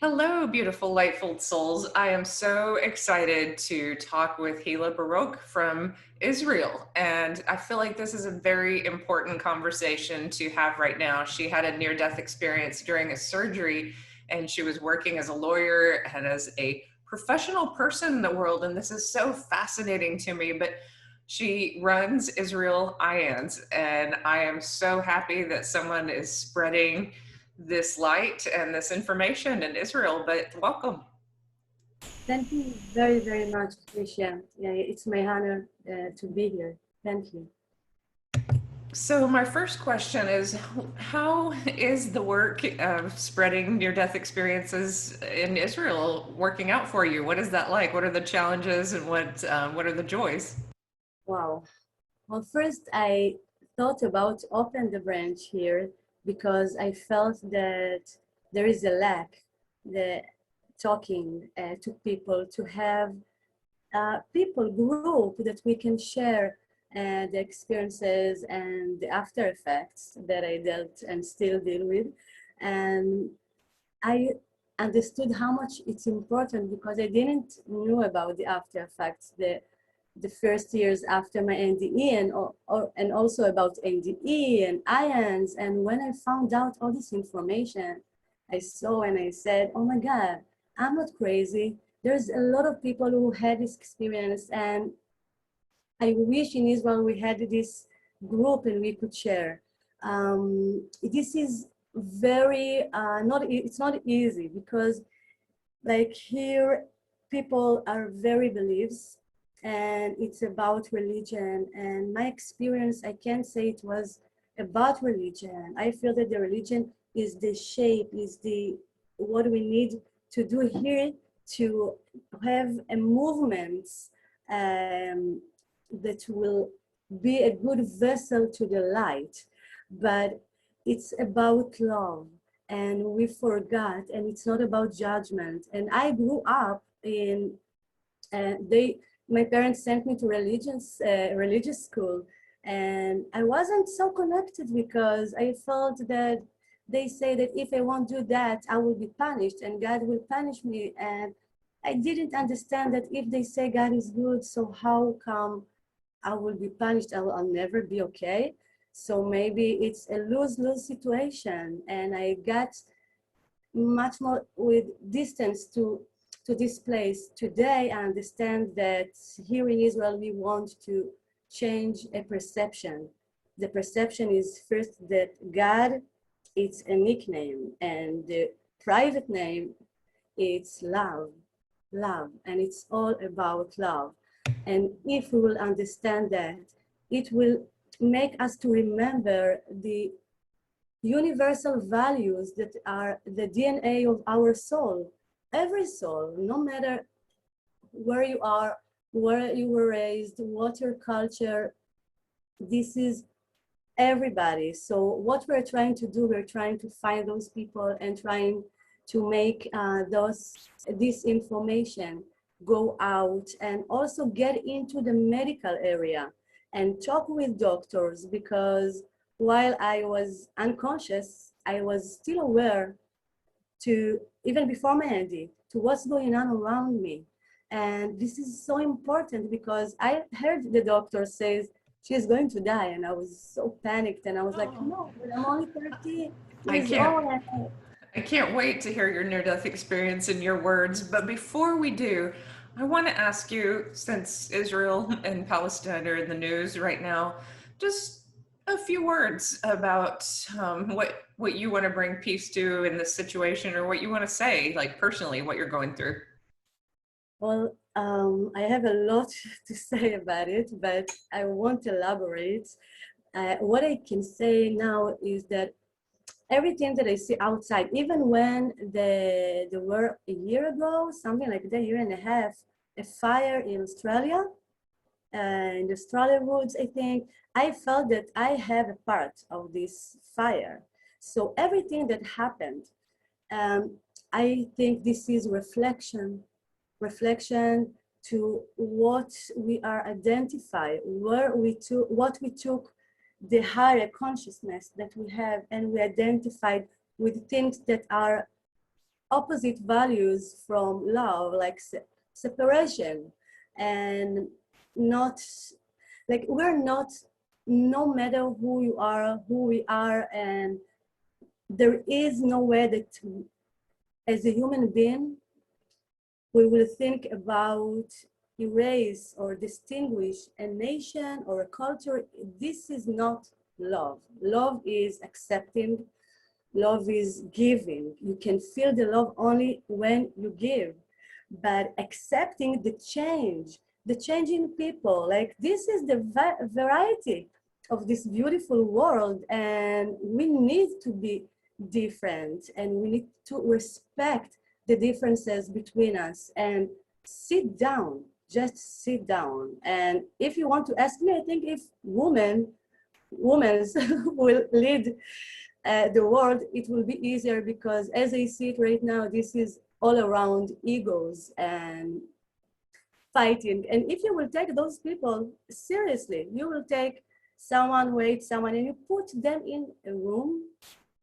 Hello, beautiful, lightful souls. I am so excited to talk with Hila Baroque from Israel. And I feel like this is a very important conversation to have right now. She had a near death experience during a surgery, and she was working as a lawyer and as a professional person in the world. And this is so fascinating to me. But she runs Israel IANS, and I am so happy that someone is spreading this light and this information in Israel, but welcome. Thank you very, very much, Tricia. Yeah, it's my honor to be here. Thank you. So my first question is, how is the work of spreading near-death experiences in Israel working out for you? What is that like? What are the challenges and what are the joys? Wow. Well, first I thought about open the branch here because I felt that there is a lack, the talking to people, to have people group that we can share the experiences and the after effects that I dealt and still deal with. And I understood how much it's important because I didn't know about the after effects, the first years after my NDE and also about NDE and IANS. And when I found out all this information, I saw and I said, oh my God, I'm not crazy. There's a lot of people who had this experience, and I wish in Israel we had this group and we could share. This is very it's not easy because like here people are very beliefs and it's about religion, and my experience, I can't say it was about religion. I feel that the religion is the shape, is the what we need to do here to have a movement um, that will be a good vessel to the light. But it's about love, and we forgot, and it's not about judgment. And I grew up in my parents sent me to religious school, and I wasn't so connected because I felt that they say that if I won't do that, I will be punished and God will punish me. And I didn't understand that if they say God is good, so how come I will be punished? I'll never be okay. So maybe it's a lose-lose situation. And I got much more with distance to this place. Today, I understand that here in Israel, we want to change a perception. The perception is first that God, it's a nickname, and the private name, it's love, love, and it's all about love. And if we will understand that, it will make us to remember the universal values that are the DNA of our soul. Every soul, no matter where you are, where you were raised, what your culture, this is everybody. So what we're trying to do, we're trying to find those people and trying to make this information go out, and also get into the medical area and talk with doctors, because while I was unconscious, I was still aware to, even before my ND, to what's going on around me. And this is so important because I heard the doctor says she's going to die, and I was so panicked, and I was like, Oh, no, but I'm only 30 I years can't old. I can't wait to hear your near-death experience in your words. But before we do, I want to ask you, since Israel and Palestine are in the news right now, just a few words about what you want to bring peace to in this situation, or what you want to say, like personally, what you're going through. Well, I have a lot to say about it, but I won't elaborate. What I can say now is that everything that I see outside, even when there were a year ago, something like that, year and a half, a fire in Australia, in the Australian woods, I think, I felt that I have a part of this fire. So everything that happened, I think this is reflection to what we are identify, where we took, what we took, the higher consciousness that we have, and we identified with things that are opposite values from love, like separation, and not like we're not, no matter who you are, who we are, and there is no way that as a human being we will think about erase or distinguish a nation or a culture. This is not love. Love is accepting. Love is giving. You can feel the love only when you give. But accepting the change in people, like this is the variety of this beautiful world, and we need to be different, and we need to respect the differences between us and sit down, just sit down. And if you want to ask me, I think if women will lead the world, it will be easier, because as I see it right now, this is all around egos and fighting. And if you will take those people seriously, you will take someone, wait, someone, and you put them in a room,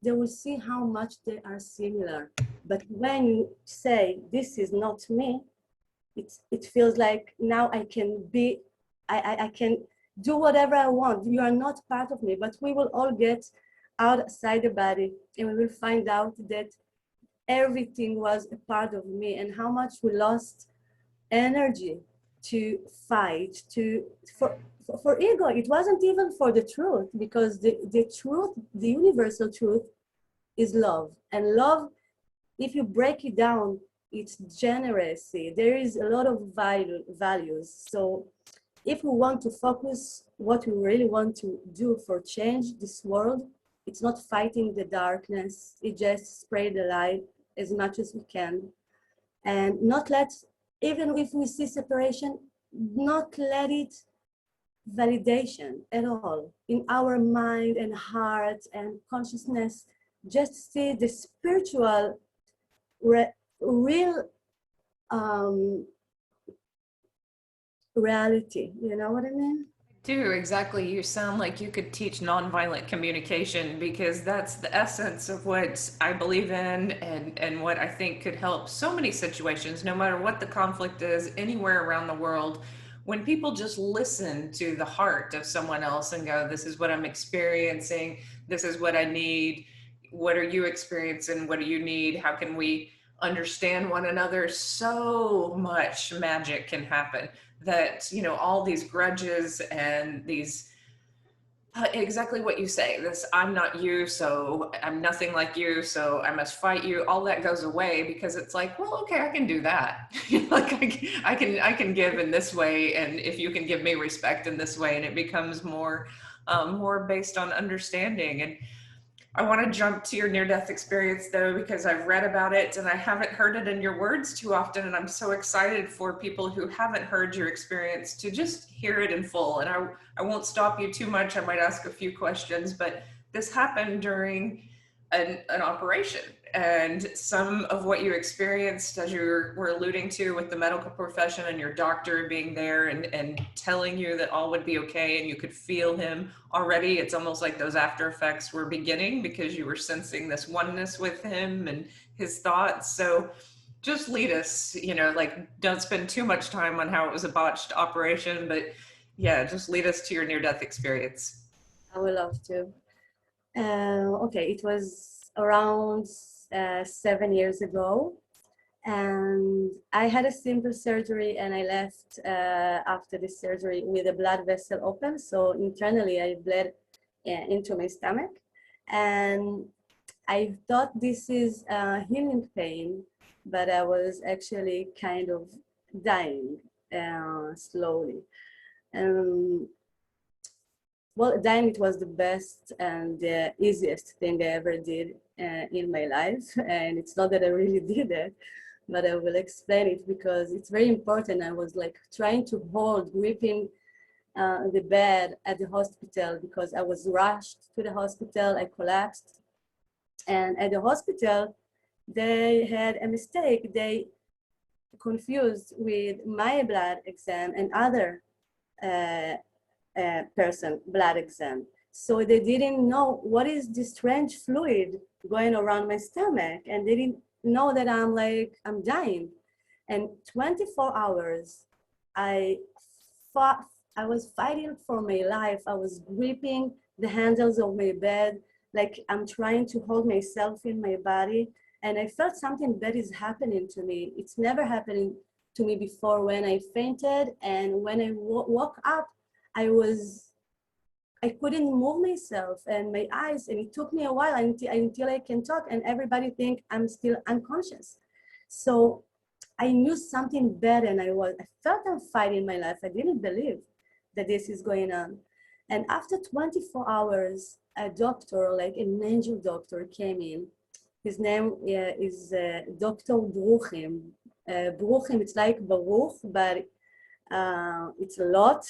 they will see how much they are similar. But when you say, this is not me, it feels like now I can be, I can do whatever I want. You are not part of me, but we will all get outside the body and we will find out that everything was a part of me, and how much we lost energy to fight for ego. It wasn't even for the truth, because the truth, the universal truth is love. And love, if you break it down, it's generosity. There is a lot of values. So if we want to focus what we really want to do for change this world, it's not fighting the darkness. It just spread the light as much as we can, and not let, even if we see separation, not let it validation at all in our mind and heart and consciousness. Just see the spiritual real reality. You know what I mean? Do exactly. You sound like you could teach nonviolent communication, because that's the essence of what I believe in, and what I think could help so many situations, no matter what the conflict is, anywhere around the world. When people just listen to the heart of someone else and go, this is what I'm experiencing, this is what I need, what are you experiencing, what do you need, how can we understand one another, so much magic can happen. That, all these grudges and these, exactly what you say, this I'm not you, so I'm nothing like you, so I must fight you, all that goes away, because it's like, well, okay, I can do that. Like I can give in this way, and if you can give me respect in this way, and it becomes more based on understanding. And I want to jump to your near-death experience, though, because I've read about it and I haven't heard it in your words too often. And I'm so excited for people who haven't heard your experience to just hear it in full. And I won't stop you too much. I might ask a few questions, but this happened during an operation. And some of what you experienced, as you were alluding to, with the medical profession and your doctor being there and telling you that all would be okay, and you could feel him already. It's almost like those after effects were beginning, because you were sensing this oneness with him and his thoughts. So just lead us, like, don't spend too much time on how it was a botched operation, but yeah, just lead us to your near-death experience. I would love to. Okay, it was around 7 years ago, and I had a simple surgery, and I left after the surgery with a blood vessel open. So internally, I bled into my stomach, and I thought this is healing pain, but I was actually kind of dying slowly. Well, then it was the best and the easiest thing I ever did in my life. And it's not that I really did it, but I will explain it because it's very important. I was like trying to hold, gripping the bed at the hospital because I was rushed to the hospital. I collapsed. And at the hospital, they had a mistake. They confused with my blood exam and other person blood exam. So they didn't know what is this strange fluid going around my stomach, and they didn't know that I'm dying. And 24 hours, I fought, I was fighting for my life. I was gripping the handles of my bed, like I'm trying to hold myself in my body. And I felt something bad is happening to me. It's never happening to me before. When I fainted and when I woke up, I was I couldn't move myself and my eyes, and it took me a while until I can talk, and everybody think I'm still unconscious. So I knew something bad, and I felt I'm fighting my life. I didn't believe that this is going on. And after 24 hours, a doctor, like an angel doctor, came in. His name is Dr. Bruchim. Bruchim, it's like Baruch, but it's a lot,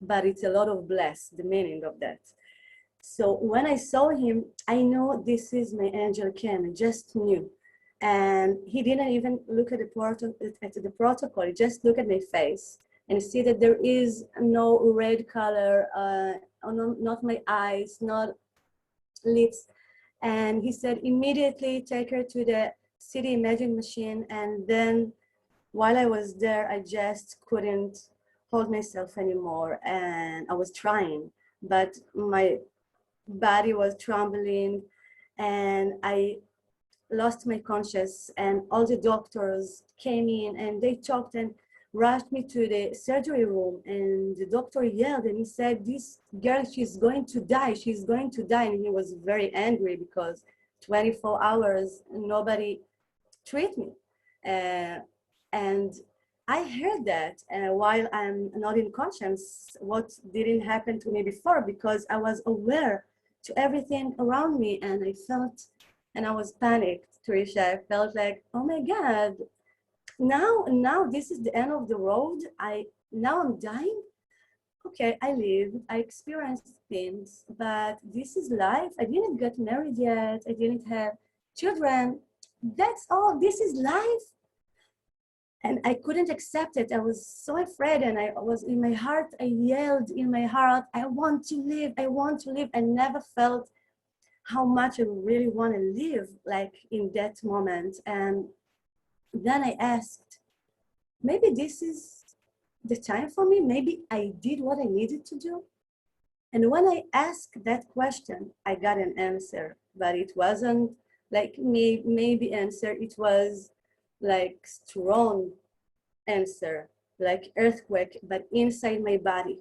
but it's a lot of bless, the meaning of that. So when I saw him, I know this is my angel Ken. I just knew. And he didn't even look at the protocol. He just looked at my face and see that there is no red color, not my eyes, not lips. And he said, immediately take her to the city imaging machine. And then while I was there, I just couldn't hold myself anymore. And I was trying, but my body was trembling, and I lost my conscious, and all the doctors came in and they talked and rushed me to the surgery room, and the doctor yelled and he said, this girl, she's going to die, she's going to die. And he was very angry because 24 hours nobody treat me. And I heard that while I'm not in conscience, what didn't happen to me before, because I was aware to everything around me, and I felt, and I was panicked, Trisha. I felt like, oh my God, now this is the end of the road. Now I'm dying. Okay, I lived, I experienced things, but this is life. I didn't get married yet. I didn't have children. That's all. This is life. And I couldn't accept it. I was so afraid, and I was in my heart, I yelled in my heart, I want to live, I want to live. I never felt how much I really want to live, like in that moment. And then I asked, maybe this is the time for me. Maybe I did what I needed to do. And when I asked that question, I got an answer, but it wasn't like maybe answer. It was like strong answer, like earthquake, but inside my body.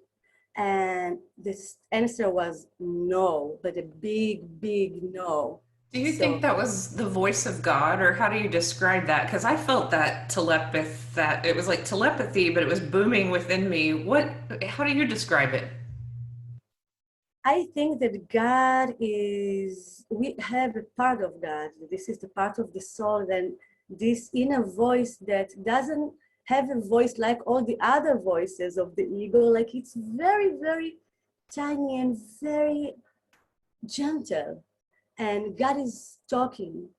And this answer was no, but a big no. Do you think So that was the voice of God, or how do you describe that? Because I felt that that it was like telepathy, but it was booming within me. How do you describe it? I think that God is, we have a part of God. This is the part of the soul, and this inner voice that doesn't have a voice like all the other voices of the ego. Like it's very tiny and very gentle. And God is talking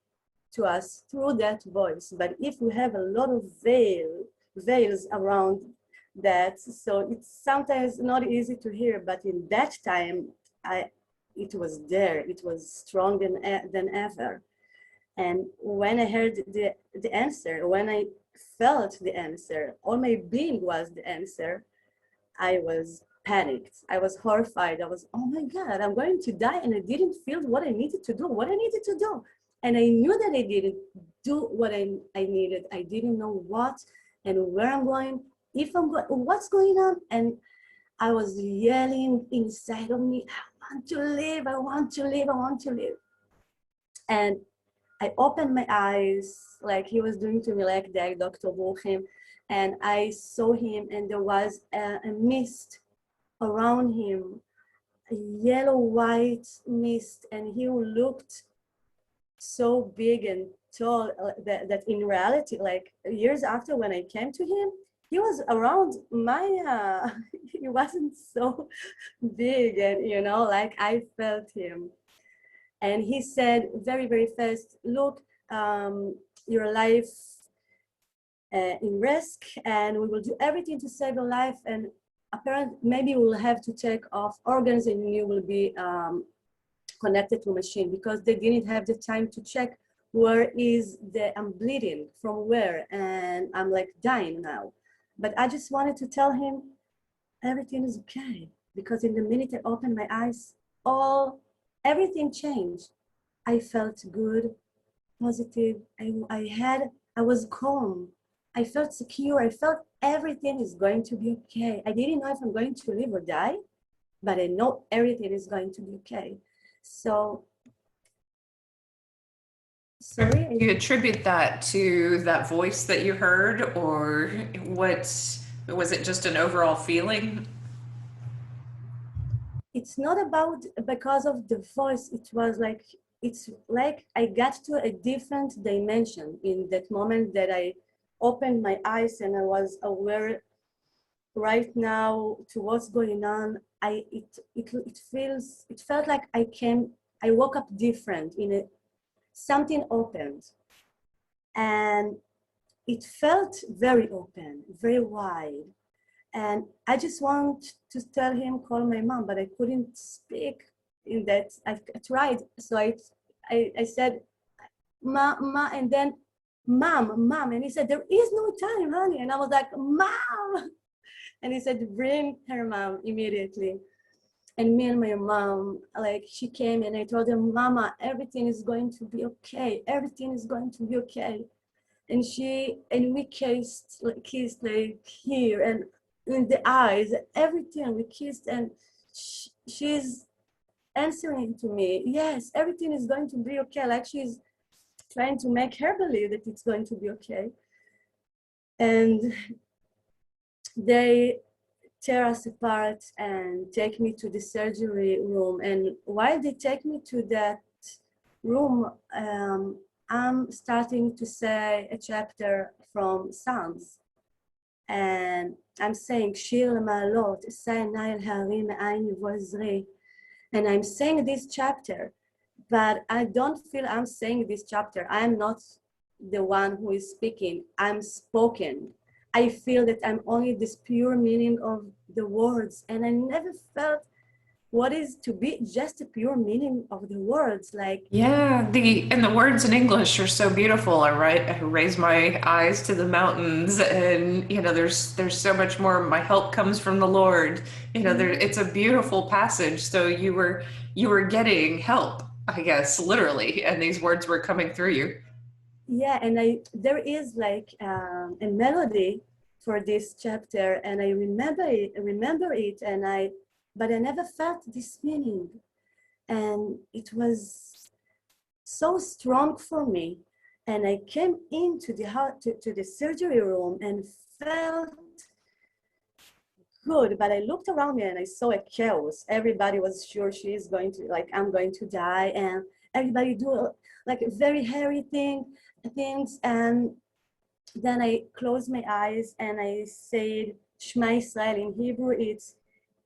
to us through that voice. But if we have a lot of veils around that, so it's sometimes not easy to hear. But in that time, it was there. It was strong than ever. And when I heard the answer, when I felt the answer, all my being was the answer, I was panicked. I was horrified. I was, oh my God, I'm going to die. And I didn't feel what I needed to do, what I needed to do. And I knew that I didn't do what I needed. I didn't know what and where I'm going, if I'm going, what's going on. And I was yelling inside of me, I want to live, I want to live, I want to live. And I opened my eyes like he was doing to me, like that, Dr. Bochum, and I saw him, and there was a mist around him, a yellow-white mist, and he looked so big and tall that in reality, like years after when I came to him, he was around my, he wasn't so big, and like I felt him. And he said very fast, look, your life in risk, and we will do everything to save your life. And apparently, maybe we'll have to take off organs, and you will be connected to a machine, because they didn't have the time to check where is I'm bleeding from where, and I'm like dying now. But I just wanted to tell him everything is okay, because in the minute I opened my eyes, everything changed. I felt good, positive. I was calm. I felt secure. I felt everything is going to be okay. I didn't know if I'm going to live or die, but I know everything is going to be okay. So, sorry. Do you attribute that to that voice that you heard, or what was it just an overall feeling? It's not about because of the voice. It's like I got to a different dimension in that moment that I opened my eyes and I was aware right now to what's going on. It felt like I woke up different something opened, and it felt very open, very wide. And I just want to tell him, call my mom, but I couldn't speak in that. I tried. So I said, ma, and then mom. And he said, there is no time, honey. And I was like, mom. And he said, bring her mom immediately. And me and my mom, like, she came and I told her, mama, everything is going to be okay. Everything is going to be okay. And we kissed like here and in the eyes, everything we kissed, and she's answering to me, yes, everything is going to be okay. Like she's trying to make her believe that it's going to be okay. And they tear us apart and take me to the surgery room. And while they take me to that room, I'm starting to say a chapter from Psalms. And I'm saying, Shir Ma'alot, Sa'enai Harim Me'ayin Yivol Ezri. And I'm saying this chapter, but I don't feel I'm saying this chapter. I'm not the one who is speaking. I'm spoken. I feel that I'm only this pure meaning of the words. And I never felt what is to be just a pure meaning of the words. Like, Yeah, the words in English are so beautiful. I raise my eyes to the mountains, and there's so much more. My help comes from the Lord. It's a beautiful passage. So you were getting help, I guess, literally, and these words were coming through you. yeah, and there is like a melody for this chapter, and I remember it, but I never felt this meaning, and it was so strong for me. And I came into to the surgery room and felt good, but I looked around me and I saw a chaos. Everybody was sure she's going to, like, I'm going to die, and everybody do like very hairy things. And then I closed my eyes and I said Shema Israel. In Hebrew it's,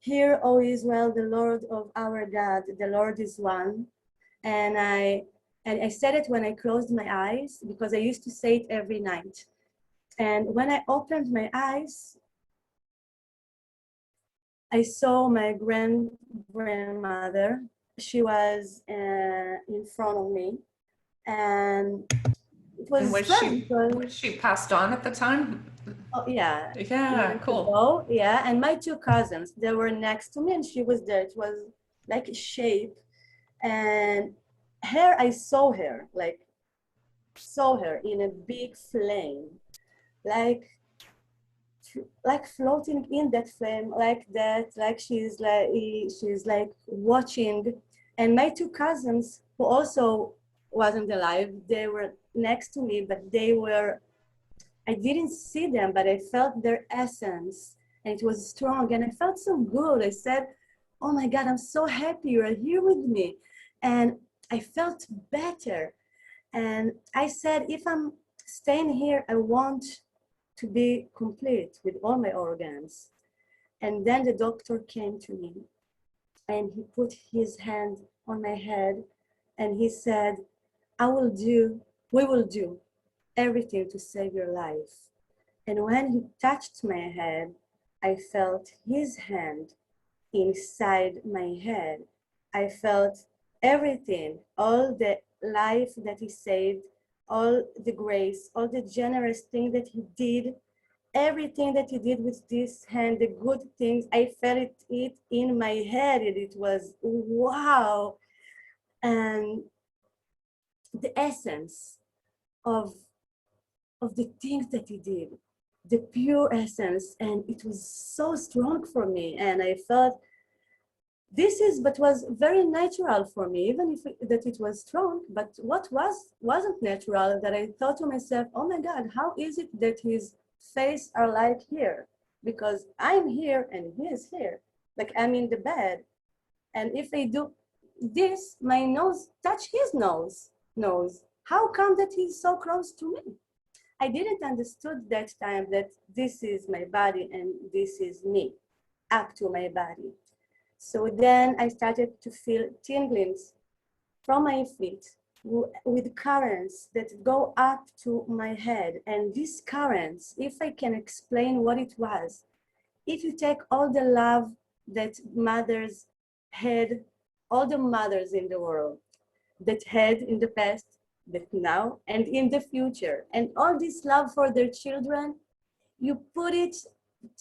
hear, O Israel, the Lord of our God, the Lord is one. And I said it when I closed my eyes, because I used to say it every night. And when I opened my eyes, I saw my grandmother. She was in front of me, and it And was was strange she because, was she passed on at the time? oh, yeah, Yeah, years cool. ago, yeah. And my two cousins, they were next to me, and she was there. It was like a shape, and I saw her, in a big flame, like floating in that flame, like that, like she's like watching. And my two cousins, who also wasn't alive, they were next to me, but I didn't see them, but I felt their essence, and it was strong, and I felt so good. I said, oh my God, I'm so happy you're here with me. And I felt better. And I said, if I'm staying here, I want to be complete with all my organs. And then the doctor came to me and he put his hand on my head and he said, we will do everything to save your life. And when he touched my head, I felt his hand inside my head. I felt everything, all the life that he saved all the grace, all the generous thing that he did, everything that he did with this hand, the good things, I felt it in my head, and it was wow. And the essence of the things that he did, the pure essence, and it was so strong for me. And I felt this is, but was very natural for me, even if that it was strong. But what wasn't natural, that I thought to myself, oh my God, how is it that his face are like here? Because I'm here and he is here, like I'm in the bed. And if I do this, my nose touch his nose. How come that he's so close to me? I didn't understood that time that this is my body and this is me, up to my body. So then I started to feel tinglings from my feet with currents that go up to my head. And these currents, if I can explain what it was, if you take all the love that mothers had, all the mothers in the world that had in the past, that now, and in the future, and all this love for their children, you put it,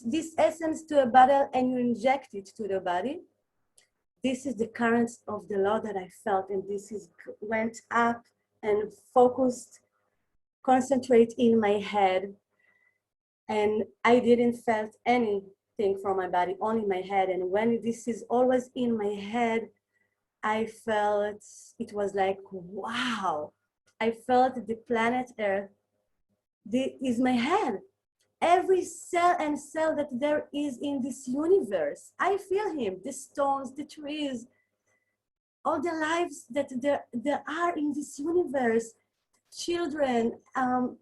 this essence to a bottle and you inject it to the body. This is the currents of the love that I felt, and this is went up and focused, concentrate in my head, and I didn't felt anything from my body, only my head. And when this is always in my head, I felt it was like, wow. I felt the planet Earth is my head. Every cell and cell that there is in this universe, I feel him, the stones, the trees, all the lives that there are in this universe, children, the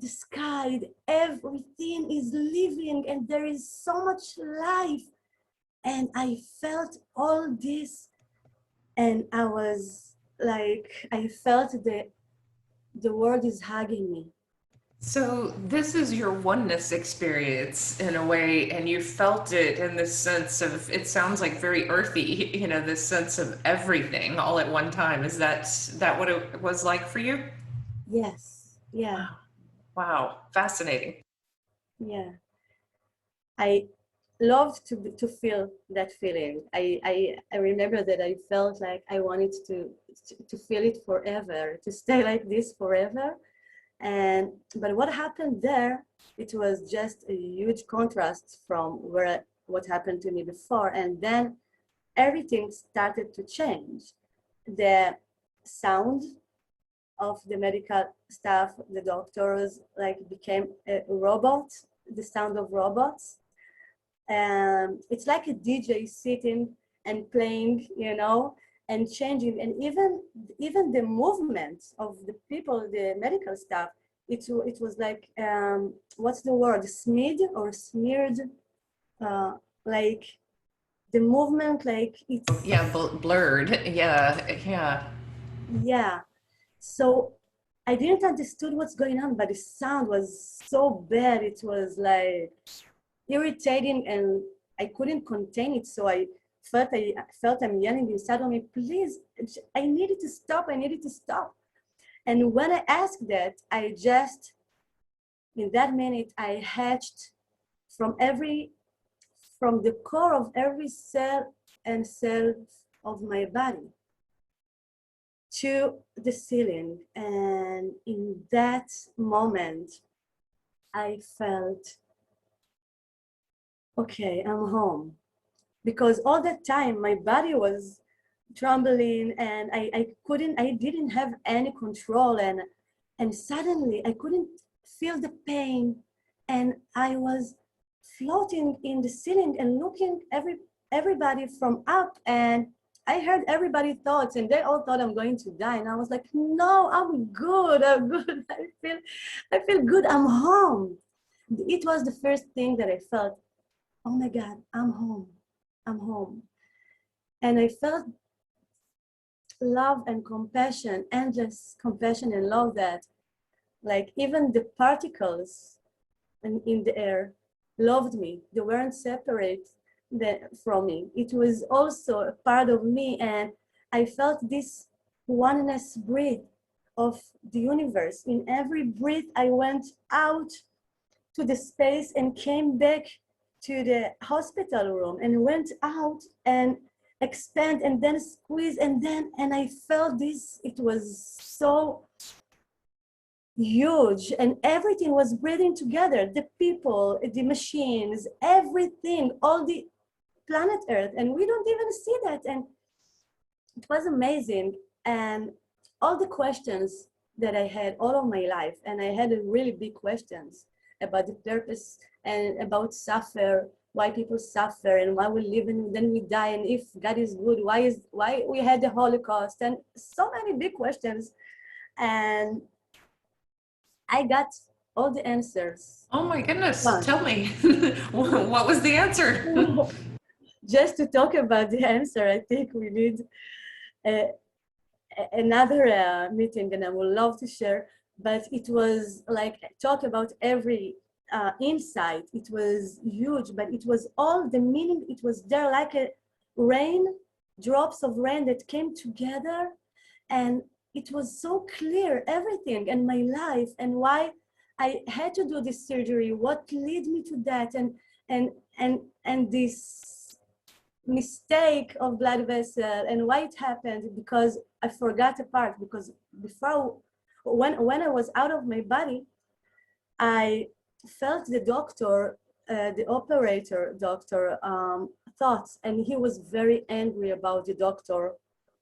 sky, everything is living, and there is so much life. And I felt all this, and I was like, I felt the world is hugging me. So this is your oneness experience in a way, and you felt it in this sense of, it sounds like very earthy, you know, this sense of everything all at one time. Is that what it was like for you? Yes, yeah, Wow, fascinating. yeah. I loved to feel that feeling. I remember that I felt like I wanted to feel it forever, to stay like this forever. And but what happened there, it was just a huge contrast from what happened to me before. And then everything started to change. The sound of the medical staff, the doctors, like became a robot, the sound of robots. It's like a DJ sitting and playing, you know, and changing. And even the movement of the people, the medical staff, it was like, what's the word, smeared or smeared, uh, like the movement, like it's, Yeah, blurred. Yeah, yeah. yeah. So I didn't understood what's going on, but the sound was so bad. It was like irritating, and I couldn't contain it. So I felt I'm yelling inside of me, please, I needed to stop. I needed to stop. And when I asked that, I just, in that minute, I hatched from from the core of every cell and cell of my body to the ceiling. And in that moment, I felt, okay, I'm home. Because all that time, my body was trembling, and I didn't have any control. And suddenly I couldn't feel the pain. And I was floating in the ceiling and looking everybody from up, and I heard everybody's thoughts, and they all thought I'm going to die. And I was like, no, I'm good. I'm good. I feel good. I'm home. It was the first thing that I felt. Oh my God, I'm home. I'm home. And I felt love and compassion, endless compassion and love, that like even the particles in the air loved me. They weren't separate from me. It was also a part of me. And I felt this oneness breathe of the universe. In every breath, I went out to the space and came back to the hospital room and went out and expand and then squeeze and I felt this. It was so huge and everything was breathing together, the people, the machines, everything, all the planet Earth, and we don't even see that. And it was amazing. And all the questions that I had all of my life, and I had really big questions about the purpose and about suffer, why people suffer and why we live and then we die, and if God is good, why we had the Holocaust, and so many big questions. And I got all the answers. Oh my goodness, Fun. tell me. What was the answer? Just to talk about the answer, I think we need another meeting, and I would love to share. But it was like talk about every insight. It was huge, but it was all the meaning. It was there like a rain, drops of rain that came together, and it was so clear, everything and my life and why I had to do this surgery, what led me to that, and this mistake of blood vessel and why it happened, because I forgot a part. Because before, when I was out of my body, I felt the doctor, the operator doctor, thoughts, and he was very angry about the doctor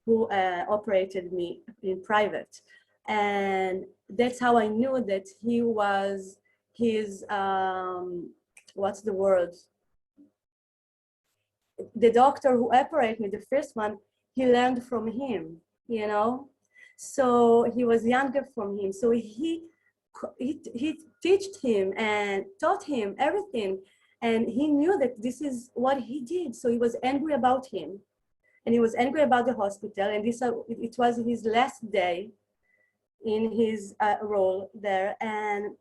who operated me in private. And that's how I knew that he was his, what's the word? The doctor who operated me, the first one, he learned from him, you know? So he was younger from him. So he taught him and taught him everything. And he knew that this is what he did. So he was angry about him. And he was angry about the hospital. And this, it was his last day in his role there. And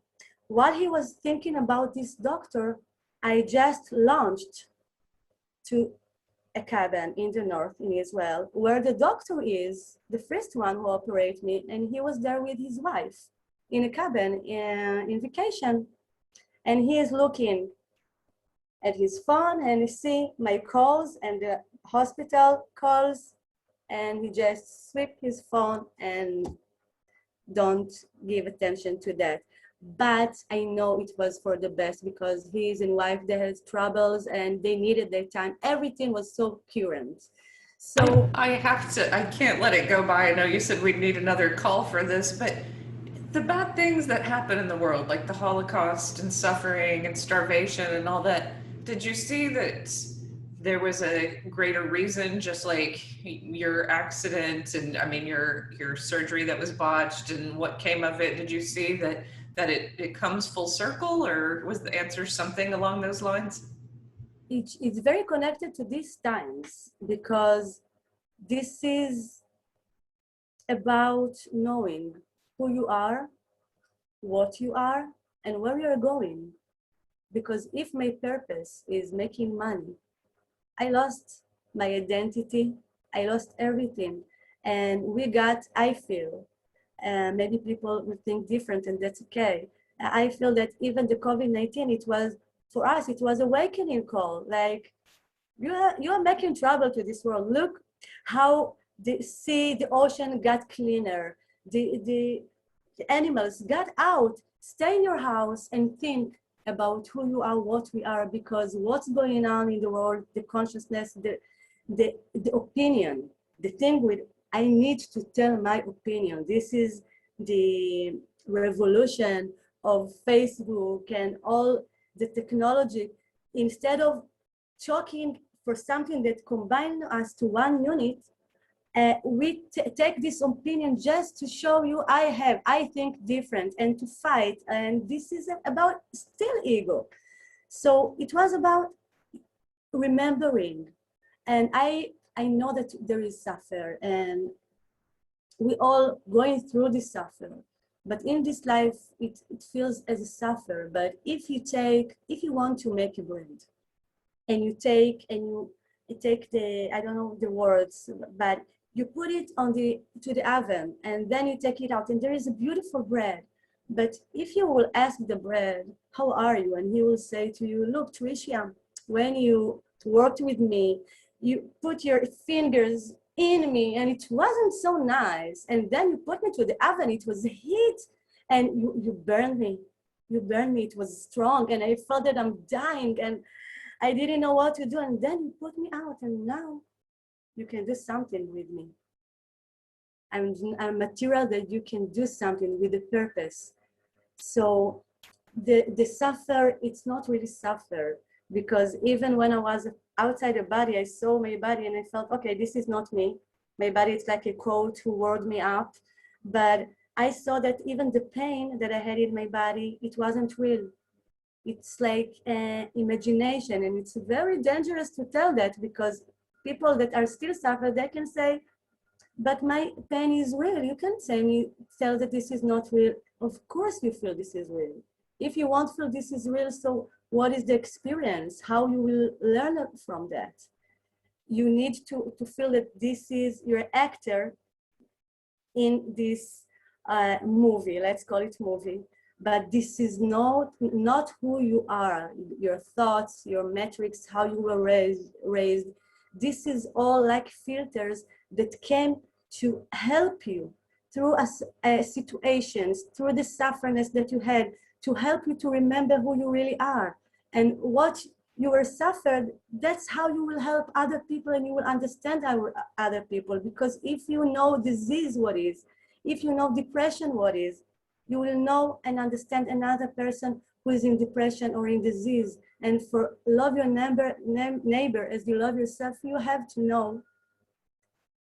while he was thinking about this doctor, I just launched to a cabin in the north in Israel, where the doctor is the first one who operated me, and he was there with his wife in a cabin in vacation, and he is looking at his phone and he see my calls and the hospital calls, and he just sweep his phone and don't give attention to that. But I know it was for the best, because his and wife, they had troubles and they needed their time. Everything was so current. So I can't let it go by. I know you said we'd need another call for this, but the bad things that happen in the world, like the Holocaust and suffering and starvation and all that, did you see that there was a greater reason, just like your accident and I mean your surgery that was botched and what came of it? Did you see that it comes full circle, or was the answer something along those lines? it's very connected to these times, because this is about knowing who you are, what you are, and where you're going. Because if my purpose is making money, I lost my identity, I lost everything. And I feel, maybe people will think different, and that's okay. I feel that even the COVID-19, it was, for us, it was awakening call. Like, you're making trouble to this world. Look how the sea, the ocean got cleaner. The animals got out. Stay in your house and think about who you are, what we are, because what's going on in the world, the consciousness, the opinion, the thing with, I need to tell my opinion. This is the revolution of Facebook and all the technology. Instead of talking for something that combines us to one unit, we take this opinion just to show you I think different, and to fight. And this is about still ego. So it was about remembering. And I know that there is suffer, and we all going through this suffer. But in this life, it feels as a suffer. But if you want to make a brand, and you take the, I don't know the words, but you put it on to the oven, and then you take it out, and there is a beautiful bread. But if you will ask the bread, how are you? And he will say to you, look, Tricia, when you worked with me, you put your fingers in me and it wasn't so nice. And then you put me to the oven, it was heat, and you burned me. You burned me, it was strong, and I felt that I'm dying, and I didn't know what to do. And then you put me out, and now you can do something with me. I'm a material that you can do something with a purpose. So the suffer, it's not really suffer, because even when I was outside the body, I saw my body and I felt, okay, this is not me. My body is like a coat who wore me up. But I saw that even the pain that I had in my body, it wasn't real. It's like imagination, and it's very dangerous to tell that, because people that are still suffer, they can say, but my pain is real. You can't say me, tell that this is not real. Of course you feel this is real. If you won't feel this is real, so what is the experience? How you will learn from that? You need to feel that this is your actor in this movie, let's call it movie, but this is not who you are, your thoughts, your metrics, how you were raised. This is all like filters that came to help you through situations, through the sufferingness that you had, to help you to remember who you really are. And what you were suffered, that's how you will help other people, and you will understand other people. Because if you know disease what is, if you know depression what is, you will know and understand another person who is in depression or in disease. And for love your neighbor as you love yourself, you have to know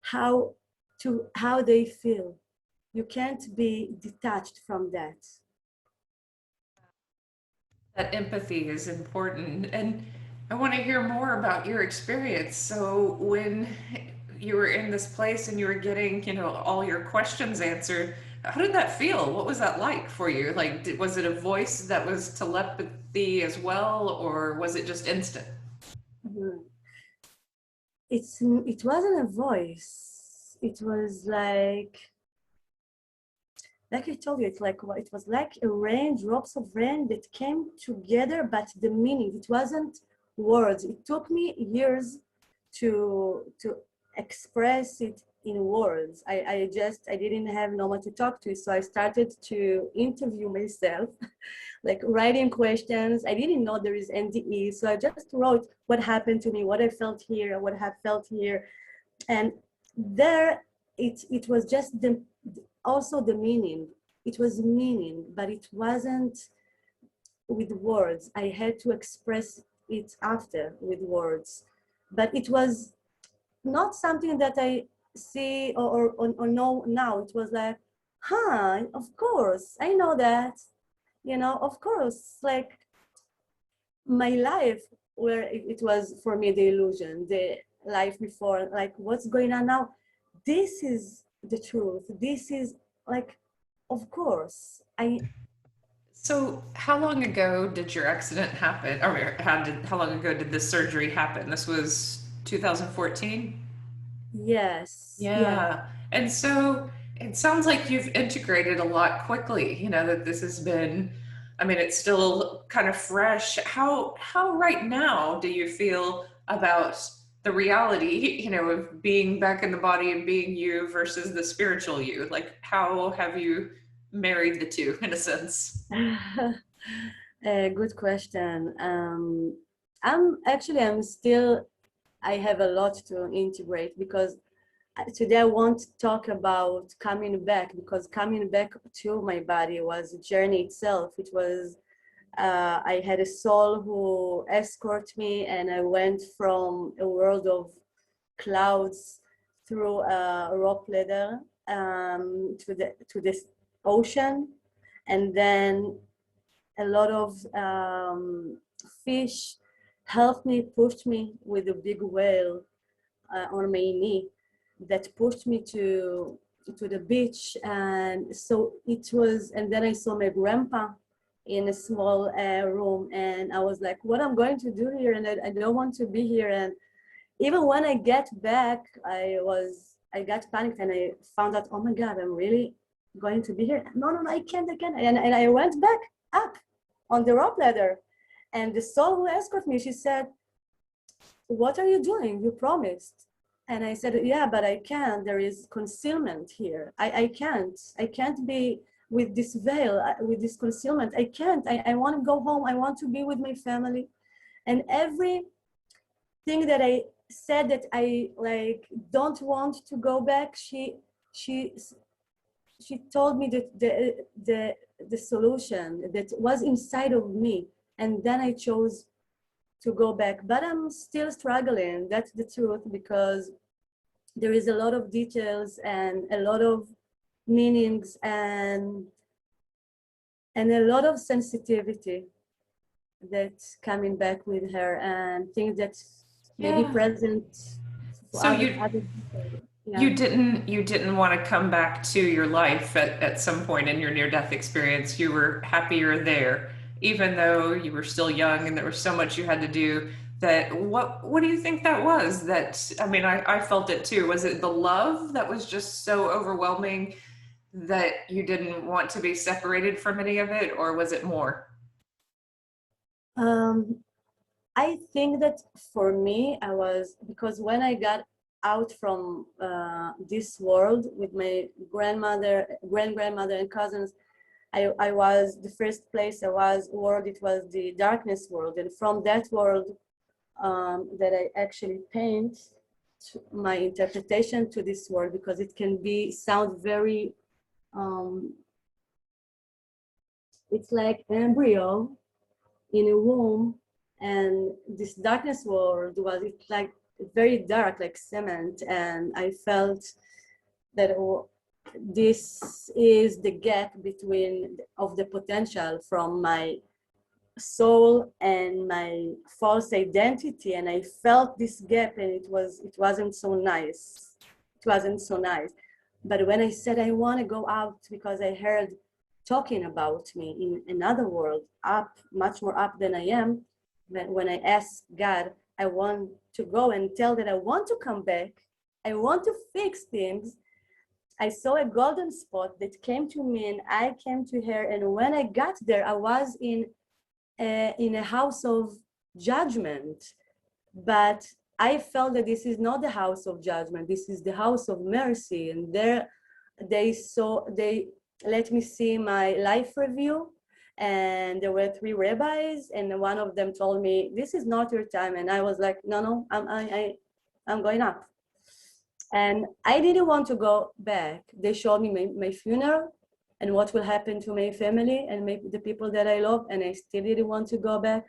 how they feel. You can't be detached from that. That empathy is important. And I want to hear more about your experience. So when you were in this place and you were getting, all your questions answered, how did that feel? What was that like for you? Like, was it a voice that was telepathy as well, or was it just instant? Mhm. It wasn't a voice. It was like I told you, it was like a rain, drops of rain that came together, but the meaning, it wasn't words. It took me years to express it in words. I didn't have no one to talk to, so I started to interview myself, like writing questions. I didn't know there is NDE, so I just wrote what happened to me, what I felt here, what I have felt here, and there it was just also the meaning. It was meaning, but it wasn't with words. I had to express it after with words, but it was not something that I see or know now. It was like, of course I know that, of course, like my life, where it was for me the illusion, the life before, like what's going on now, this is the truth. This is like, of course I So how long ago did your accident happen? Or how long ago did this surgery happen? This was 2014? yes, yeah. Yeah. And so it sounds like you've integrated a lot quickly, that this has been, I mean, it's still kind of fresh. How right now do you feel about the reality, of being back in the body and being you versus the spiritual you? Like, how have you married the two in a sense? A good question. I'm still, I have a lot to integrate, because today I want to talk about coming back, because coming back to my body was a journey itself. It was, I had a soul who escorted me, and I went from a world of clouds through a rope ladder to this ocean, and then a lot of fish helped me, pushed me with a big whale on my knee that pushed me to the beach. And so it was, and then I saw my grandpa in a small room, and I was like, what I'm going to do here? And I don't want to be here. And even when I get back, I was I got panicked and I found out, oh my God, I'm really going to be here. No, no, no, I can't, I can't. And I went back up on the rope ladder. And the soul who escorted me, she said, what are you doing? You promised. And I said, yeah, but I can't. There is concealment here. I can't. I can't be with this veil, with this concealment. I can't. I want to go home. I want to be with my family. And everything that I said that I like don't want to go back, she she told me that the solution that was inside of me. And then I chose to go back, but I'm still struggling. That's the truth, because there is a lot of details and a lot of meanings and a lot of sensitivity that's coming back with her, and things that maybe Yeah. present for So other people. Yeah. you didn't want to come back to your life at some point in your near death experience. You were happier there, even though you were still young and there was so much you had to do. That what do you think that was? That I mean, I felt it too. Was it the love that was just so overwhelming that you didn't want to be separated from any of it, or was it more? Um, I think that for me, I was, because when I got out from this world with my grandmother, grandmother, and cousins, I was the first place I was world. It was the darkness world, and from that world that I actually paint my interpretation to this world, because it can be sound very. It's like embryo in a womb, and this darkness world was, it's like very dark, like cement, and I felt that, oh, this is the gap between of the potential from my soul and my false identity, and I felt this gap, and it wasn't so nice. It wasn't so nice. But when I said I want to go out, because I heard talking about me in another world, up, much more up than I am, when I asked God, I want to go and tell that I want to come back, I want to fix things, I saw a golden spot that came to me, and I came to her. And when I got there, I was in a house of judgment. But I felt that this is not the house of judgment. This is the house of mercy. And there they let me see my life review. And there were three rabbis, and one of them told me, this is not your time. And I was like, no, no, I'm going up. And I didn't want to go back. They showed me my funeral and what will happen to my family and the people that I love, and I still didn't want to go back.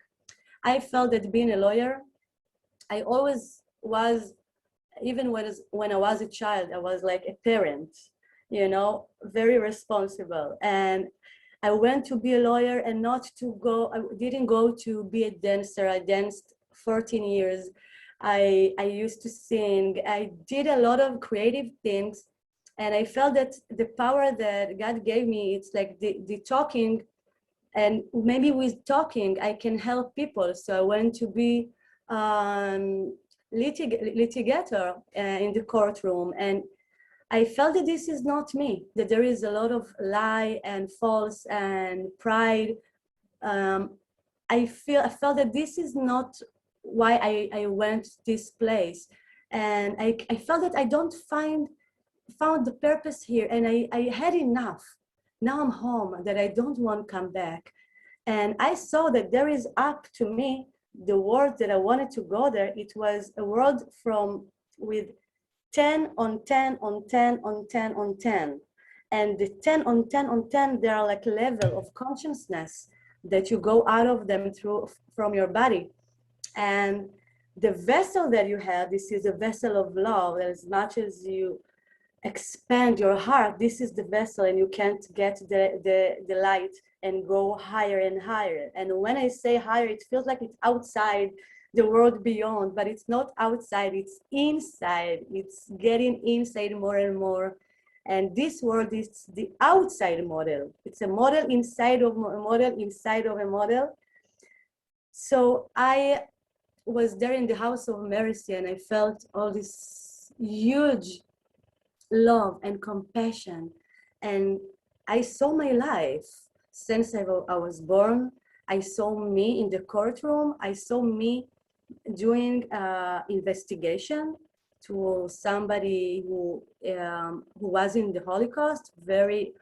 I felt that being a lawyer, I always was, even when I was a child, I was like a parent, very responsible. And I went to be a lawyer and not to go, I didn't go to be a dancer. I danced 14 years. I used to sing. I did a lot of creative things. And I felt that the power that God gave me, it's like the talking, and maybe with talking, I can help people. So I went to be litigator in the courtroom. And I felt that this is not me, that there is a lot of lie and false and pride. Um, I felt that this is not why I went this place. And I felt that I don't found the purpose here, and I had enough. Now I'm home, that I don't want to come back. And I saw that there is up to me the world that I wanted to go there. It was a world with 10 on 10 on 10 on 10 on 10. And the 10 on 10 on 10, they are like a level of consciousness that you go out of them from your body. And the vessel that you have, this is a vessel of love. As much as you expand your heart, this is the vessel, and you can't get the light and go higher and higher. And when I say higher, it feels like it's outside the world beyond, but it's not outside, it's inside. It's getting inside more and more. And this world is the outside model. It's a model inside of a model inside of a model. So I was there in the house of mercy, and I felt all this huge love and compassion. And I saw my life since I was born. I saw me in the courtroom. I saw me doing investigation to somebody who was in the Holocaust. It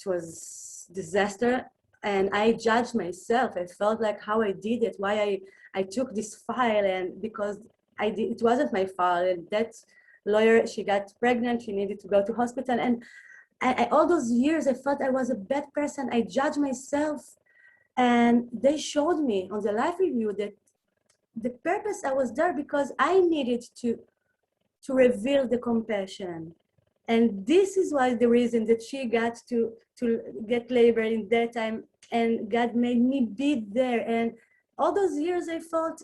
was disaster, and I judged myself. I felt like how I did it, why I took this file, and because it wasn't my fault. And that lawyer, she got pregnant, she needed to go to hospital, and all those years I felt I was a bad person. I judged myself, and they showed me on the life review that the purpose I was there because I needed to reveal the compassion. And this is why the reason that she got to get labor in that time, and God made me be there. And all those years I thought,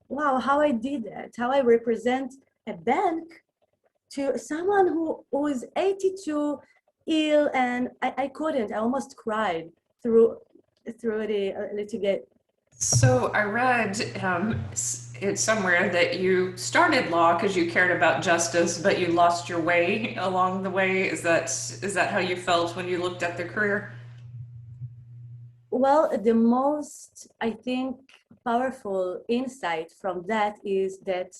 wow, how I did that, how I represent a bank to someone who is 82, ill, and I couldn't. I almost cried through the litigation. So I read it somewhere that you started law because you cared about justice, but you lost your way along the way. Is that how you felt when you looked at the career? Well, the most, I think, powerful insight from that is that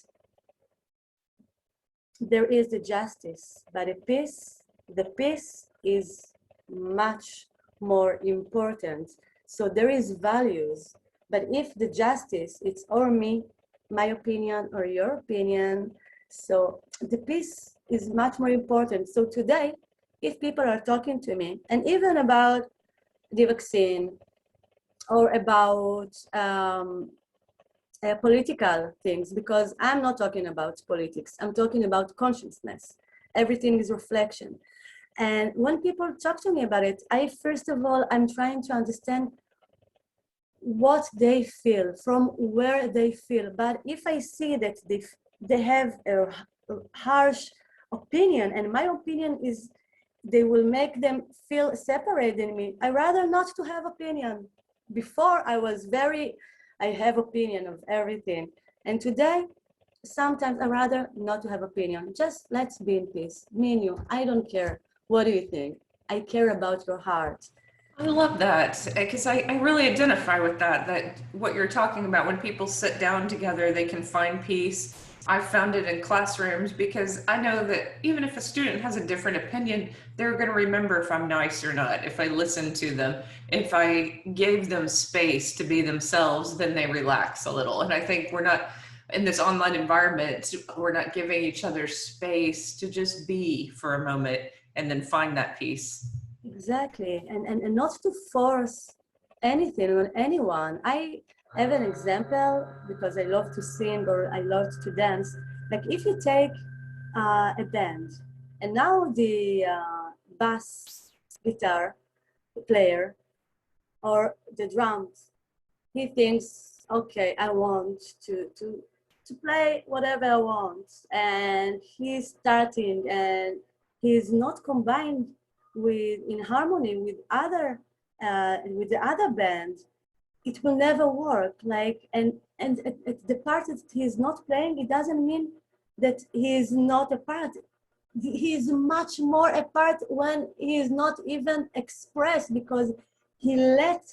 there is the justice, but the peace is much more important. So there is values, but if the justice, it's or me, my opinion, or your opinion, so the peace is much more important. So today, if people are talking to me, and even about the vaccine, or about political things, because I'm not talking about politics, I'm talking about consciousness. Everything is reflection. And when people talk to me about it, first of all, I'm trying to understand what they feel, from where they feel. But if I see that they have a harsh opinion, and my opinion is they will make them feel separated in me, I rather not to have opinion. Before I have opinion of everything. And today, sometimes I rather not to have opinion. Just let's be in peace. Me and you, I don't care. What do you think? I care about your heart. I love that because I really identify with that what you're talking about when people sit down together, they can find peace. I've found it in classrooms because I know that even if a student has a different opinion, they're going to remember if I'm nice or not, if I listen to them, if I gave them space to be themselves, then they relax a little. And I think we're not in this online environment, we're not giving each other space to just be for a moment and then find that peace. Exactly, and not to force anything on anyone. I have an example because I love to sing or I love to dance. Like if you take a band, and now the bass guitar player or the drums, he thinks, okay, I want to play whatever I want, and he's starting, and he's not combined in harmony with the other band. It will never work. Like, and at the part that he is not playing, it doesn't mean that he is not a part. He is much more a part when he is not even expressed, because he let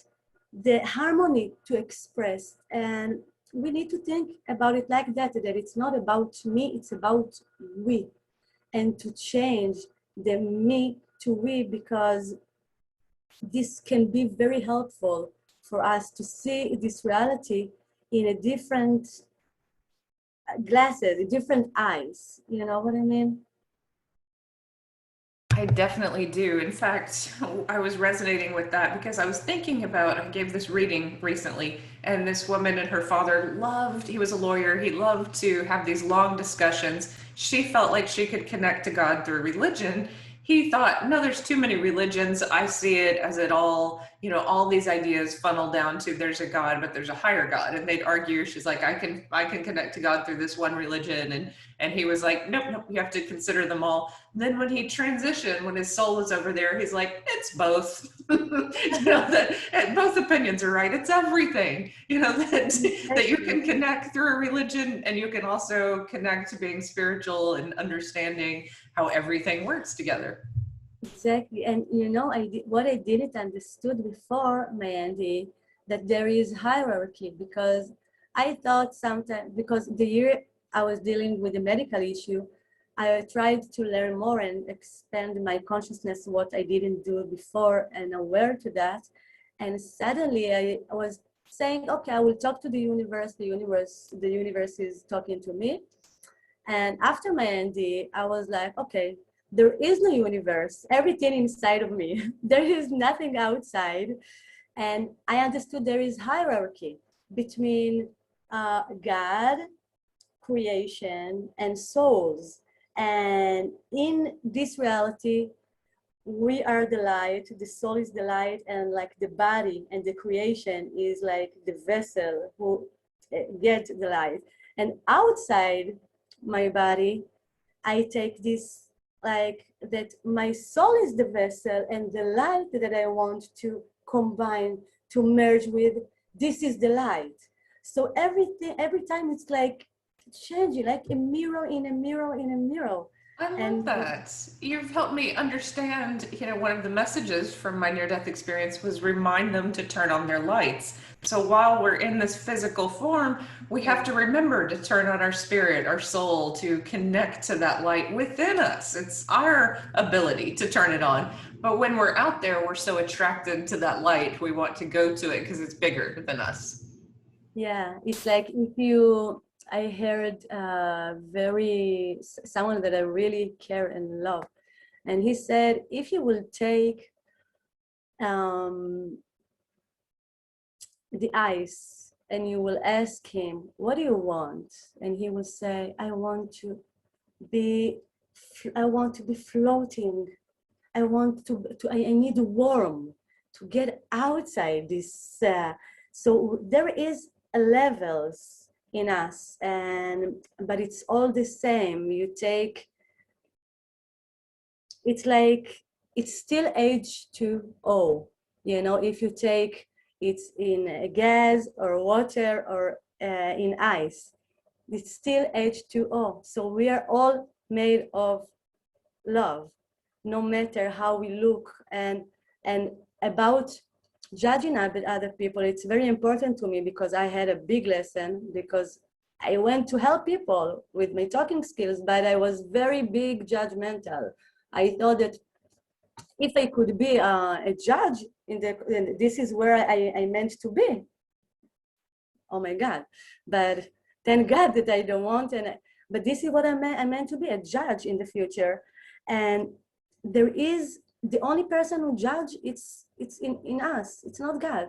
the harmony to express. And we need to think about it like that, that it's not about me, it's about we, and to change the me to we, because this can be very helpful for us to see this reality in a different glasses, in different eyes. You know what I mean? I definitely do. In fact, I was resonating with that because I was thinking about, I gave this reading recently, and this woman and her father he was a lawyer, he loved to have these long discussions. She felt like she could connect to God through religion, he thought, no, there's too many religions. I see it as it all, all these ideas funnel down to there's a God, but there's a higher God. And they'd argue, she's like, I can connect to God through this one religion. And he was like, nope, nope, you have to consider them all. Then when he transitioned, when his soul was over there, he's like, it's both. That both opinions are right. It's everything. That you Exactly. can connect through a religion, and you can also connect to being spiritual and understanding how everything works together. Exactly. And what I didn't understood before, Mandy, that there is hierarchy, because I thought sometimes, because the year I was dealing with a medical issue, I tried to learn more and expand my consciousness, what I didn't do before, and aware to that. And suddenly I was saying, okay, I will talk to the universe. The universe is talking to me. And after my ND, I was like, okay, there is no universe, everything inside of me. There is nothing outside. And I understood there is hierarchy between God, creation, and souls. And in this reality, we are the light, the soul is the light, and like the body and the creation is like the vessel who get the light. And outside my body, I take this like that my soul is the vessel, and the light that I want to combine, to merge with, this is the light. So everything, every time it's like changing, like a mirror in a mirror in a mirror. I love And that. You've helped me understand, one of the messages from my near death experience was remind them to turn on their lights. So while we're in this physical form, we have to remember to turn on our spirit, our soul, to connect to that light within us. It's our ability to turn it on. But when we're out there, we're so attracted to that light, we want to go to it because it's bigger than us. yeah, it's like if you, I heard someone that I really care and love, and he said, if you will take um, the ice and you will ask him, what do you want? And he will say, be, I want to be floating. I need warm to get outside this. So there is levels in us, but it's all the same. You take, it's like, it's still H2O. If you take it's in gas or water or in ice, it's still H2O. So we are all made of love, no matter how we look. And about judging other people, it's very important to me, because I had a big lesson, because I went to help people with my talking skills, but I was very big judgmental. I thought that if I could be a judge this is where I meant to be. Oh my God. But thank God that I don't want, but this is what I meant to be, a judge in the future. And there is the only person who judge, it's in us, it's not God.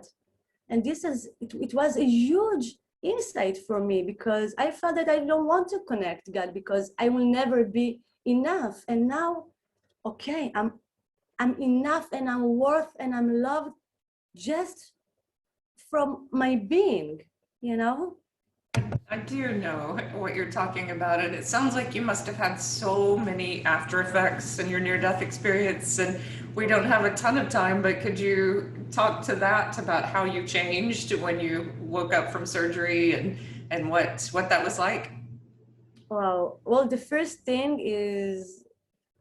And it was a huge insight for me, because I felt that I don't want to connect God, because I will never be enough. And now, okay, I'm enough, and I'm worth, and I'm loved just from my being, you know? I do know what you're talking about, and it sounds like you must have had so many after effects in your near death experience. And we don't have a ton of time, but could you talk to that about how you changed when you woke up from surgery, and what that was like? Wow. Well, the first thing is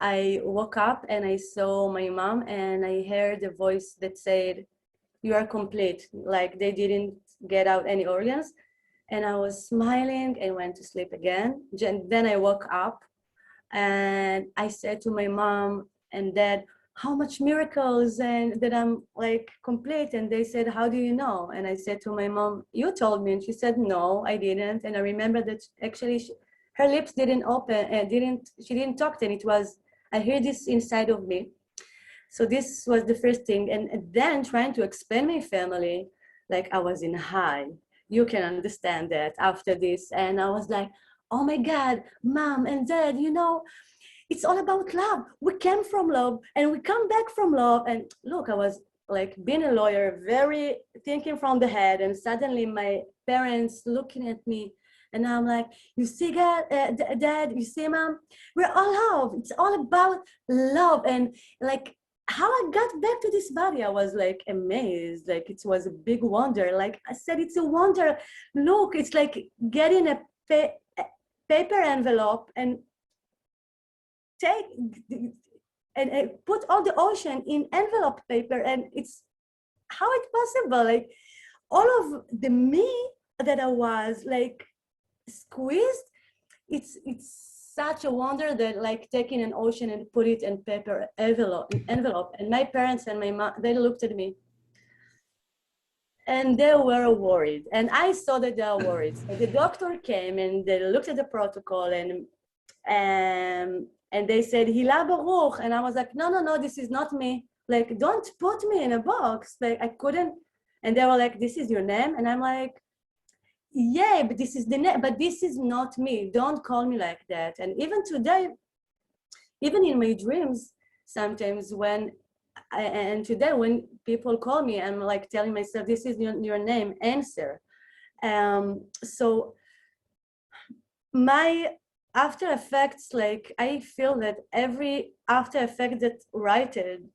I woke up and I saw my mom, and I heard a voice that said, "You are complete." Like they didn't get out any organs. And I was smiling and went to sleep again. Then I woke up and I said to my mom and dad, how much miracles, and that I'm like complete. And they said, how do you know? And I said to my mom, you told me. And she said, no, I didn't. And I remember that actually her lips didn't open and she didn't talk. And it was, I hear this inside of me. So this was the first thing. And then trying to explain my family, like I was in high. You can understand that after this. And I was like, oh my God, mom and dad, it's all about love. We came from love and we come back from love. And look, I was like being a lawyer, very thinking from the head, and suddenly my parents looking at me, and I'm like, you see, Dad, you see, Mom, we're all love. It's all about love. And like how I got back to this body, I was like amazed. Like it was a big wonder. Like I said, it's a wonder. Look, it's like getting a paper envelope and take and put all the ocean in envelope paper, and it's how it's possible. Like all of the me that I was like squeezed, it's such a wonder that like taking an ocean and put it in paper envelope. And my parents and my mom, they looked at me and they were worried, and I saw that they were worried. So the doctor came and they looked at the protocol, and they said Hila Baruch, and I was like, no, this is not me. Like, don't put me in a box. Like I couldn't. And they were like, this is your name, and I'm like, yeah, but this is the name, but this is not me. Don't call me like that. And even today, even in my dreams, sometimes and today when people call me, I'm like telling myself, this is your name, answer. So my after effects, like I feel that every after effect that written,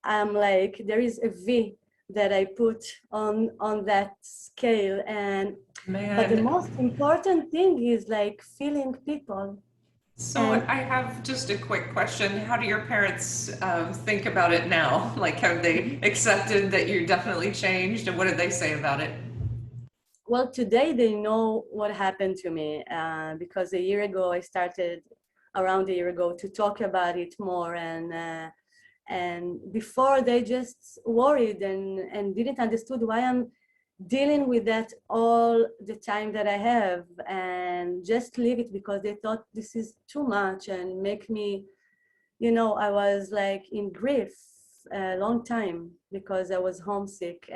I'm like, there is a V that I put on that scale. And but the Man. most important thing is like feeling people. So And I have just a quick question. How do your parents think about it now? Like, have they accepted that you definitely changed, and what did they say about it? well, today they know what happened to me, because around a year ago, to talk about it more. And before they just worried and didn't understood why I'm dealing with that all the time that I have, and just leave it because they thought this is too much and make me, I was like in grief a long time because I was homesick.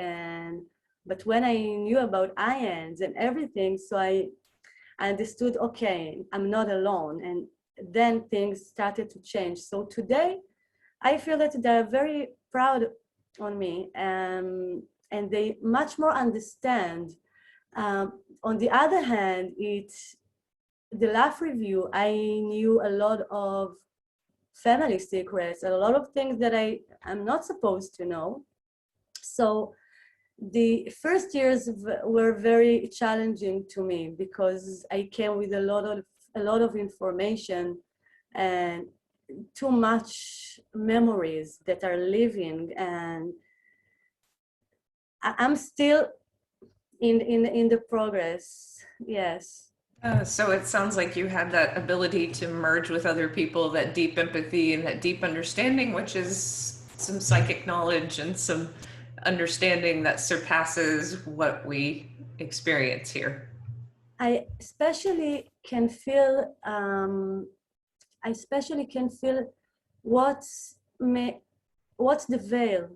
But when I knew about ions and everything, so I understood, okay, I'm not alone. And then things started to change. So today I feel that they're very proud on me, and they much more understand. On the other hand, the laugh review, I knew a lot of family secrets, a lot of things that I'm not supposed to know. So the first years were very challenging to me because I came with a lot of information and too much memories that are living, and I'm still in the progress. Yes. So it sounds like you had that ability to merge with other people, that deep empathy and that deep understanding, which is some psychic knowledge and some understanding that surpasses what we experience here. I especially can feel I especially can feel what's what's the veil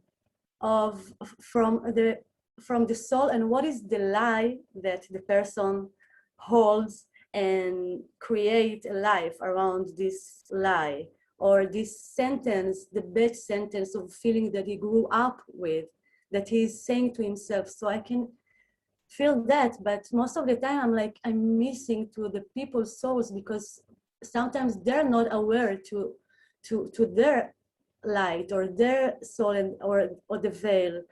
of from the soul, and what is the lie that the person holds, and create a life around this lie, or this sentence, the bad sentence of feeling that he grew up with, that he's saying to himself. So I can feel that, but most of the time I'm missing to the people's souls, because sometimes they're not aware to their light or their soul, or the veil.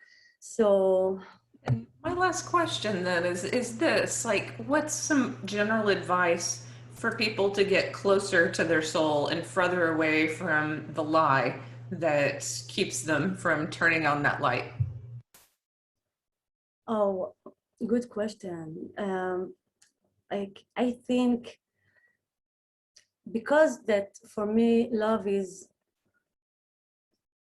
So And my last question then is this, like, what's some general advice for people to get closer to their soul and further away from the lie that keeps them from turning on that light? oh, good question. I think because that for me love is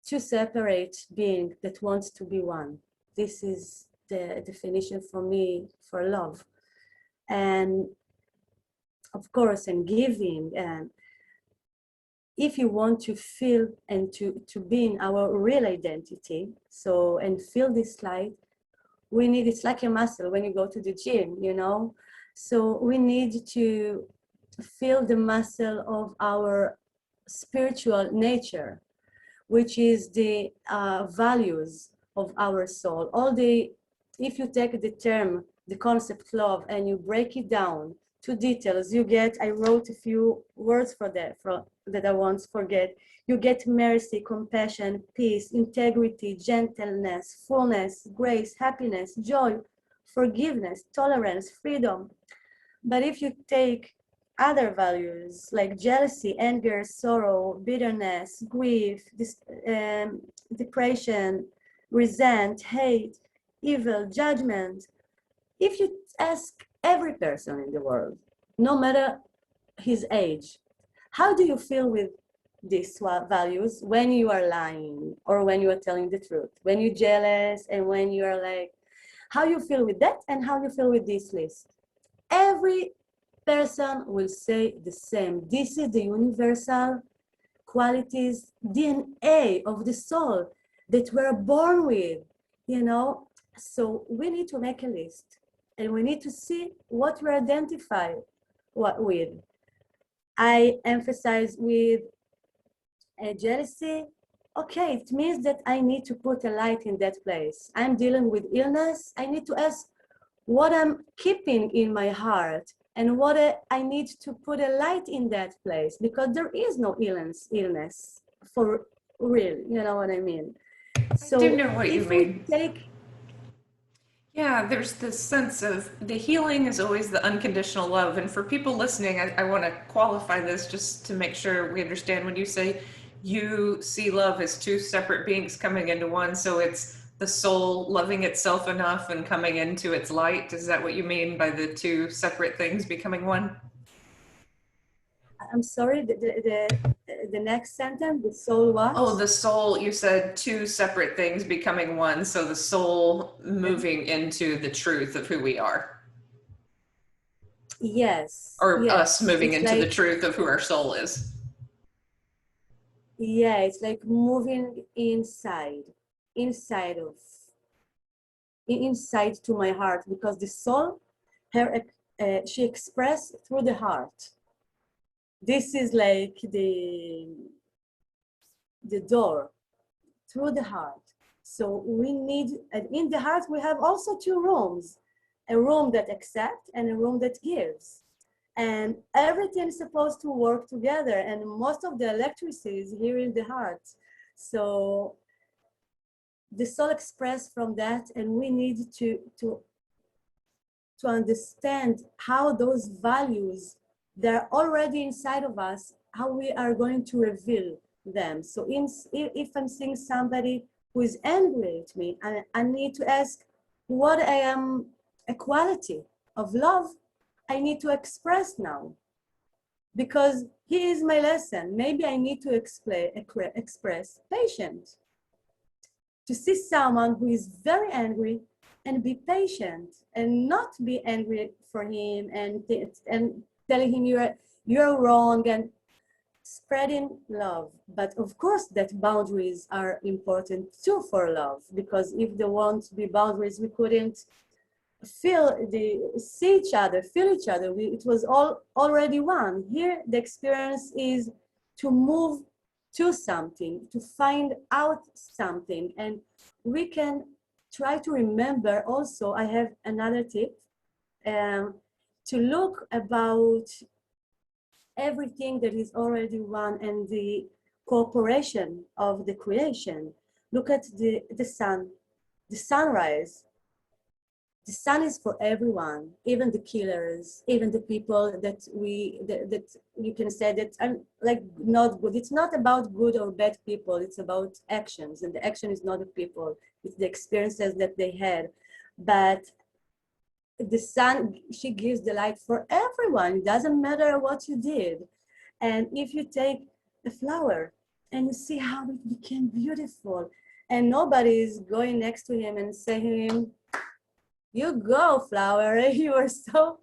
two separate beings that wants to be one. This is the definition for me for love. And of course, and giving, and if you want to feel and to be in our real identity, so, and feel this light, we need, it's like a muscle when you go to the gym, so we need feel the muscle of our spiritual nature, which is the values of our soul. If you take the term, the concept love, and you break it down to details, you get, I wrote a few words for that I won't forget. You get mercy, compassion, peace, integrity, gentleness, fullness, grace, happiness, joy, forgiveness, tolerance, freedom. But if you take other values like jealousy, anger, sorrow, bitterness, grief, depression, resent, hate, evil, judgment, if you ask every person in the world, no matter his age, how do you feel with these values when you are lying or when you are telling the truth, when you're jealous and when you are like, how you feel with that and how you feel with this list? Every person will say the same. This is the universal qualities, DNA of the soul that we're born with, you know? So we need to make a list and we need to see what we identify with. I emphasize with jealousy. Okay, it means that I need to put a light in that place. I'm dealing with illness. I need to ask what I'm keeping in my heart and what I need to put a light in that place, because there is no illness for real, you know what I mean? I do So know what you if we mean. take, Yeah, there's this sense of the healing is always the unconditional love. And for people listening, I want to qualify this just to make sure we understand when you say you see love as two separate beings coming into one. So it's the soul loving itself enough and coming into its light. Is that what you mean by the two separate things becoming one? I'm sorry, the next sentence, the soul what? Oh, the soul, you said two separate things becoming one. So the soul moving into the truth of who we are, Yes, or us yes. moving It's into the like, truth of who our soul is. yeah, it's like moving inside of, inside to my heart, because the soul, her, she expressed through the heart. This is like the door through the heart. So we need, and in the heart we have also two rooms, a room that accepts and a room that gives. And everything is supposed to work together, and most of the electricity is here in the heart. So the soul expressed from that, and we need to understand how those values, they're already inside of us, how we are going to reveal them. So if I'm seeing somebody who is angry at me, I need to ask what I am, a quality of love I need to express now, because he is my lesson. Maybe I need to express patience, to see someone who is very angry and be patient and not be angry for him and telling him you're wrong and spreading love. But of course that boundaries are important too for love, because if there won't be boundaries, we couldn't see each other, feel each other. It was all already one. Here the experience is to move to something, to find out something. And we can try to remember also, I have another tip, to look about everything that is already one and the cooperation of the creation. Look at the sun, the sunrise. The sun is for everyone, even the killers, even the people that you can say that are like not good. It's not about good or bad people. It's about actions, and the action is not the people. It's the experiences that they had. But the sun, she gives the light for everyone. It doesn't matter what you did. And if you take a flower and you see how it became beautiful, and nobody is going next to him and saying, you go, flower, you are so,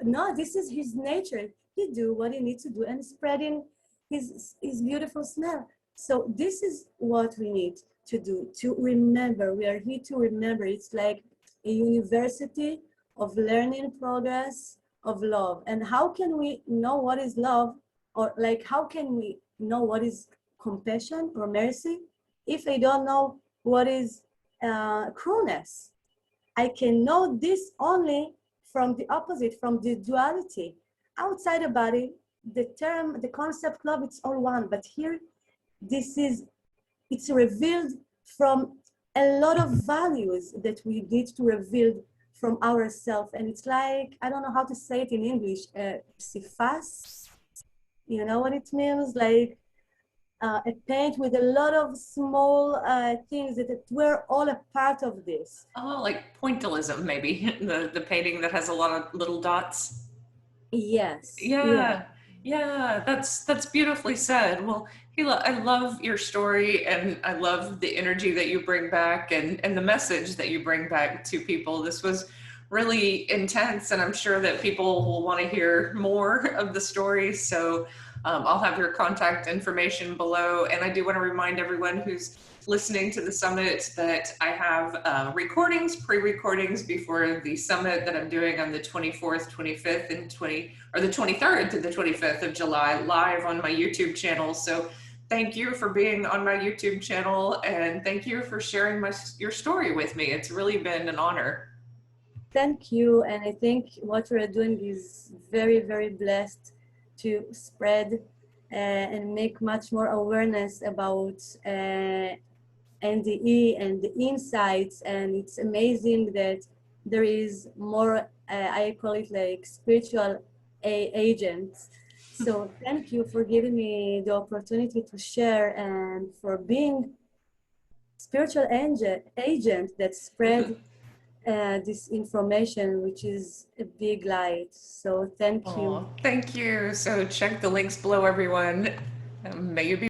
no, this is his nature. He do what he needs to do and spreading his beautiful smell. So this is what we need to do, to remember. We are here to remember. It's like a university of learning progress, of love. And how can we know what is love, or like how can we know what is compassion or mercy if I don't know what is cruelness? I can know this only from the opposite, from the duality. Outside the body, the term, the concept love, it's all one. But here, this is, it's revealed from a lot of values that we need to reveal from ourselves. And it's like, I don't know how to say it in English, psifas, you know what it means? Like a paint with a lot of small things that we're all a part of this. Oh, like pointillism, maybe the painting that has a lot of little dots. Yes, yeah. Yeah, yeah, that's beautifully said. Well, Hila, I love your story and I love the energy that you bring back and the message that you bring back to people. This was really intense, and I'm sure that people will want to hear more of the story. So I'll have your contact information below. And I do want to remind everyone who's listening to the summit that I have recordings, pre-recordings before the summit that I'm doing on the 24th, 25th, and 20 or the 23rd to the 25th of July live on my YouTube channel. So thank you for being on my YouTube channel, and thank you for sharing your story with me. It's really been an honor. Thank you. And I think what we're doing is very, very blessed to spread and make much more awareness about NDE and the insights. And it's amazing that there is more, I call it like spiritual agents. So thank you for giving me the opportunity to share and for being spiritual agent that spread this information, which is a big light. So thank you. Oh, thank you. So check the links below, everyone. May you be